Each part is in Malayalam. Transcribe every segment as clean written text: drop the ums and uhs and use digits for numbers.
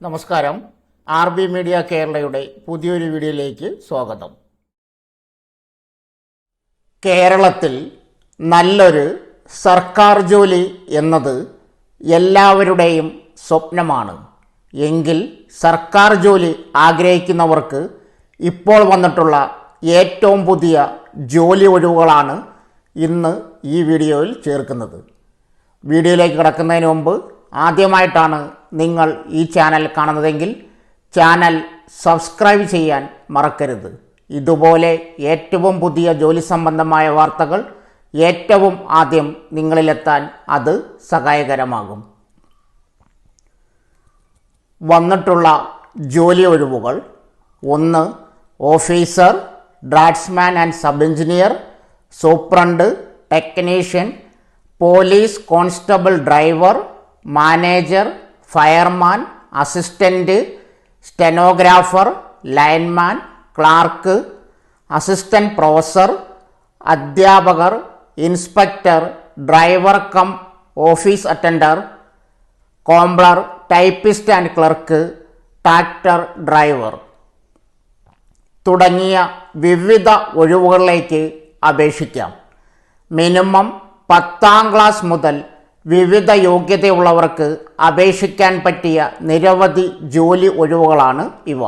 നമസ്കാരം. RB മീഡിയ കേരളയുടെ പുതിയൊരു വീഡിയോയിലേക്ക് സ്വാഗതം. കേരളത്തിൽ നല്ലൊരു സർക്കാർ ജോലി എന്നത് എല്ലാവരുടെയും സ്വപ്നമാണ്. എങ്കിൽ സർക്കാർ ജോലി ആഗ്രഹിക്കുന്നവർക്ക് ഇപ്പോൾ വന്നിട്ടുള്ള ഏറ്റവും പുതിയ ജോലി ഒഴിവുകളാണ് ഇന്ന് ഈ വീഡിയോയിൽ ചേർക്കുന്നത്. വീഡിയോയിലേക്ക് കടക്കുന്നതിന് മുമ്പ് ആദ്യമായിട്ടാണ് നിങ്ങൾ ഈ ചാനൽ കാണുന്നതെങ്കിൽ ചാനൽ സബ്സ്ക്രൈബ് ചെയ്യാൻ മറക്കരുത്. ഇതുപോലെ ഏറ്റവും പുതിയ ജോലി സംബന്ധമായ വാർത്തകൾ ഏറ്റവും ആദ്യം നിങ്ങളിലെത്താൻ അത് സഹായകരമാകും. വന്നിട്ടുള്ള ജോലി ഒഴിവുകൾ: 1. Officer, draughtsman and sub engineer, superintendent, technician, police constable driver, manager, fireman, assistant, stenographer, lineman, clerk, assistant professor, അധ്യാപകർ, inspector, driver cum office attender, കോംപ്ലർ, typist and clerk, tractor driver തുടങ്ങിയ വിവിധ ഒഴിവുകളിലേക്ക് അപേക്ഷിക്കാം. മിനിമം 10ാം ക്ലാസ് മുതൽ വിവിധ യോഗ്യതയുള്ളവർക്ക് അപേക്ഷിക്കാൻ പറ്റിയ നിരവധി ജോലി ഒഴിവുകളാണ് ഇവ.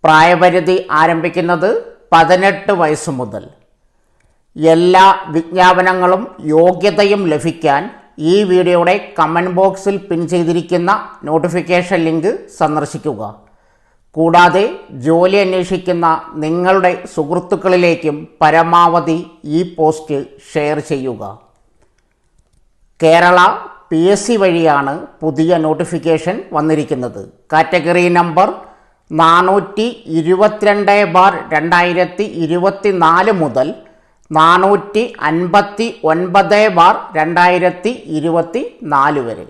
പ്രായപരിധി ആരംഭിക്കുന്നത് 18 വയസ്സ് മുതൽ. എല്ലാ വിജ്ഞാപനങ്ങളും യോഗ്യതയും ലഭിക്കാൻ ഈ വീഡിയോയുടെ കമൻറ്റ് ബോക്സിൽ പിൻ ചെയ്തിരിക്കുന്ന നോട്ടിഫിക്കേഷൻ ലിങ്ക് സന്ദർശിക്കുക. കൂടാതെ ജോലി അന്വേഷിക്കുന്ന നിങ്ങളുടെ സുഹൃത്തുക്കളിലേക്കും പരമാവധി ഈ പോസ്റ്റ് ഷെയർ ചെയ്യുക. കേരള PSC വഴിയാണ് പുതിയ നോട്ടിഫിക്കേഷൻ വന്നിരിക്കുന്നത്. കാറ്റഗറി നമ്പർ 422/2024 മുതൽ 459/2024 വരെ.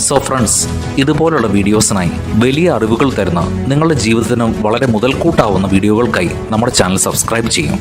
സോ ഫ്രണ്ട്സ്, ഇതുപോലുള്ള വീഡിയോസിനായി വലിയ അറിവുകൾ തരുന്ന നിങ്ങളുടെ ജീവിതത്തിന് വളരെ മുതൽക്കൂട്ടാവുന്ന വീഡിയോകൾക്കായി നമ്മുടെ ചാനൽ സബ്സ്ക്രൈബ് ചെയ്യും.